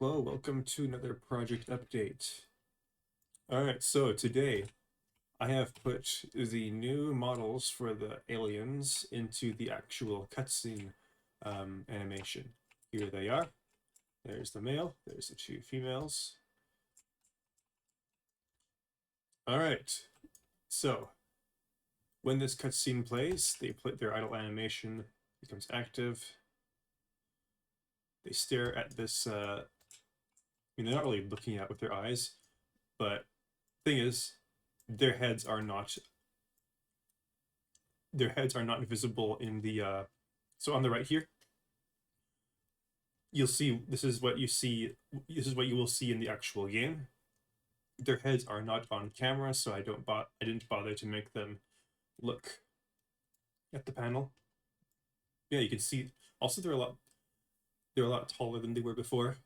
Hello, welcome to another project update. Alright, so today I have put the new models for the aliens into the actual cutscene animation. Here they are. There's the male, there's the two females. Alright, so when this cutscene plays, their idle animation becomes active. They stare at this, I mean, they're not really looking at with their eyes, but thing is, their heads are not visible in the so on the right here you'll see this is what you will see in the actual game. Their heads are not on camera, so I didn't bother to make them look at the panel. Yeah, you can see also they're a lot taller than they were before.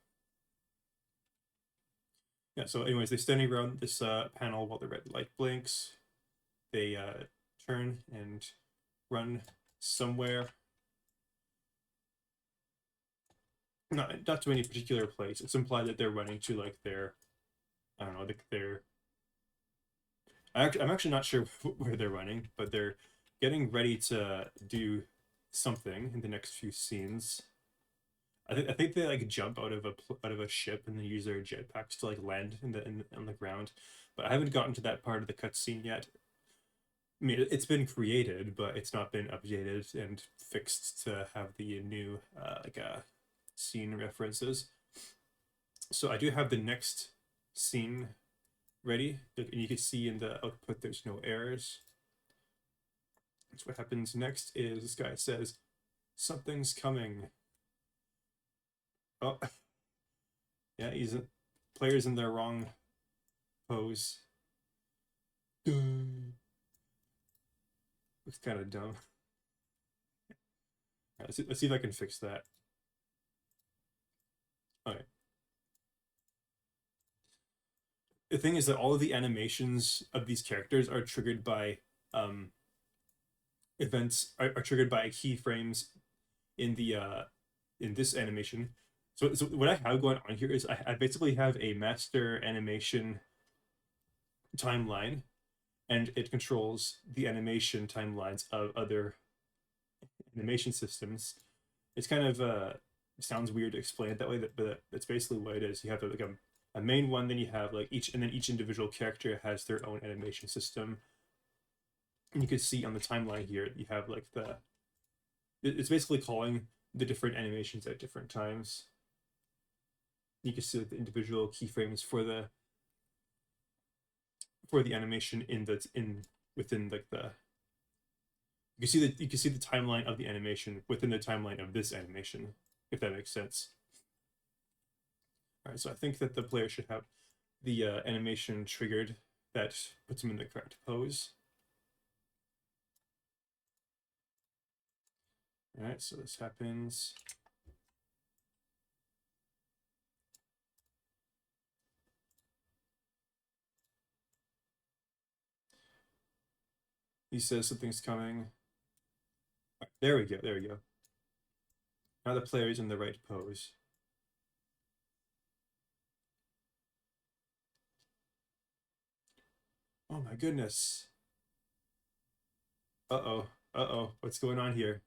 Yeah, so anyways, they're standing around this panel while the red light blinks. They turn and run somewhere. Not to any particular place. It's implied that they're running to like their, I don't know, their. I'm actually not sure where they're running, but they're getting ready to do something in the next few scenes. I think they like jump out of a ship and then use their jetpacks to like land on the ground. But I haven't gotten to that part of the cutscene yet. I mean, it's been created, but it's not been updated and fixed to have the new scene references. So I do have the next scene ready, and you can see in the output there's no errors. So what happens next is this guy says, "Something's coming." Oh, yeah, player's in their wrong pose. Duh. Looks kind of dumb. Right, let's see if I can fix that. Okay. The thing is that all of the animations of these characters are triggered by events are triggered by keyframes in the in this animation. So what I have going on here is I basically have a master animation timeline, and it controls the animation timelines of other animation systems. It's kind of sounds weird to explain it that way, but that's basically what it is. You have like a main one, then you have like each individual character has their own animation system. And you can see on the timeline here, you have like it's basically calling the different animations at different times. You can see like the individual keyframes for the animation in within like the you can see the timeline of the animation within the timeline of this animation, if that makes sense. All right, so I think that the player should have the animation triggered that puts him in the correct pose. All right, so this happens. He says something's coming. Right, there we go. There we go. Now the player is in the right pose. Oh my goodness. Uh-oh. Uh-oh. What's going on here?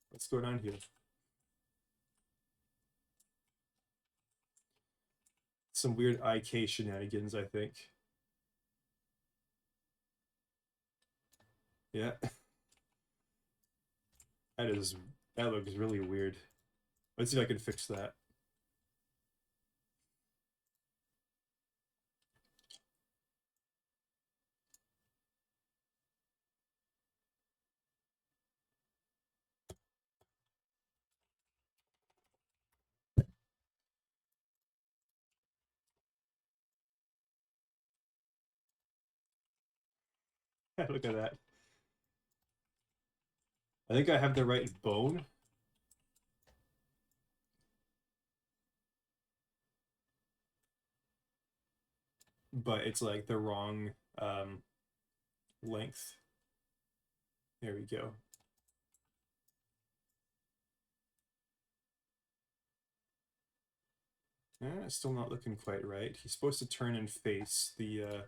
What's going on here? Some weird IK shenanigans, I think. Yeah. That looks really weird. Let's see if I can fix that. Look at that. I think I have the right bone. But it's like the wrong length. There we go. Still not looking quite right. He's supposed to turn and face the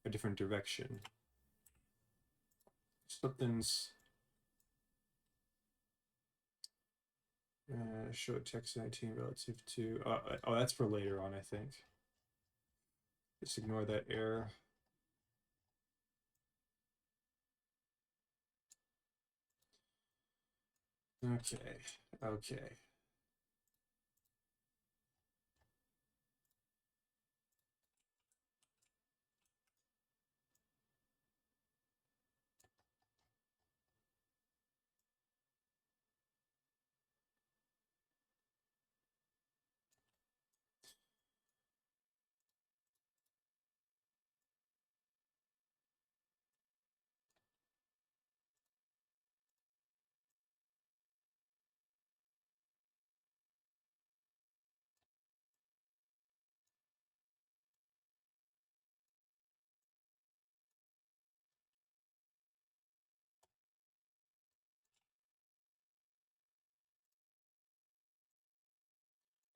a different direction. Something's show text 19 relative to oh, that's for later on, I think. Just ignore that error. Okay, okay.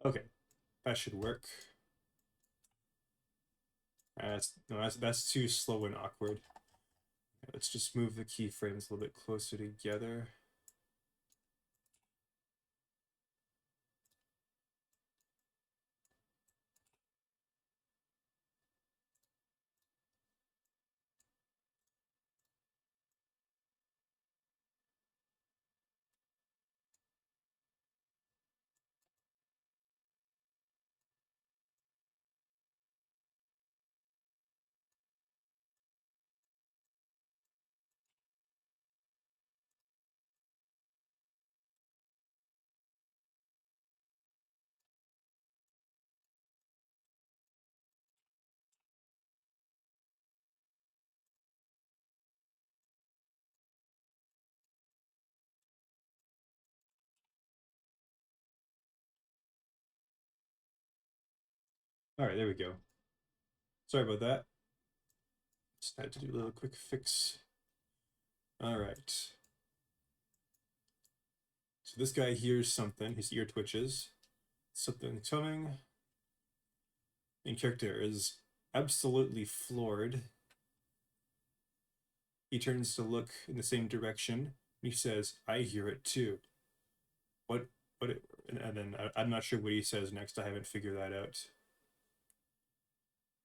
Okay, that should work. That's too slow and awkward. Let's just move the keyframes a little bit closer together. All right, there we go. Sorry about that. Just had to do a little quick fix. All right. So this guy hears something. His ear twitches. Something coming. Main character is absolutely floored. He turns to look in the same direction. He says, "I hear it too." What? What? And then I'm not sure what he says next. I haven't figured that out.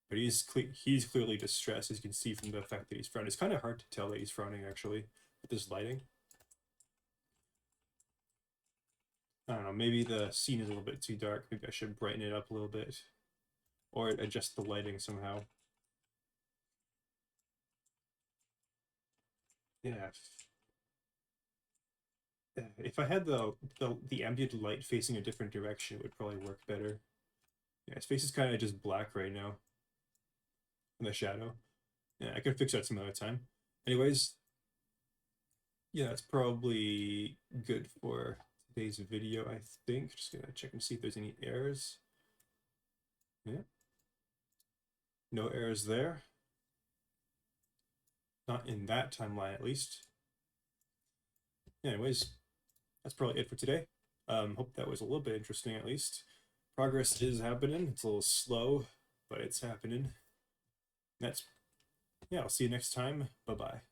But he's clearly distressed, as you can see from the fact that he's frowning. It's kind of hard to tell that he's frowning actually with this lighting. I don't know. Maybe the scene is a little bit too dark. Maybe I should brighten it up a little bit, or adjust the lighting somehow. Yeah. If I had the ambient light facing a different direction, it would probably work better. Yeah, his face is kind of just black right now in the shadow. Yeah, I can fix that some other time. Anyways, yeah, that's probably good for today's video, I think. Just gonna check and see if there's any errors. Yeah, no errors there. Not in that timeline, at least. Anyways, that's probably it for today. Hope that was a little bit interesting, at least. Progress is happening. It's a little slow, but it's happening. That's, yeah, I'll see you next time. Bye-bye.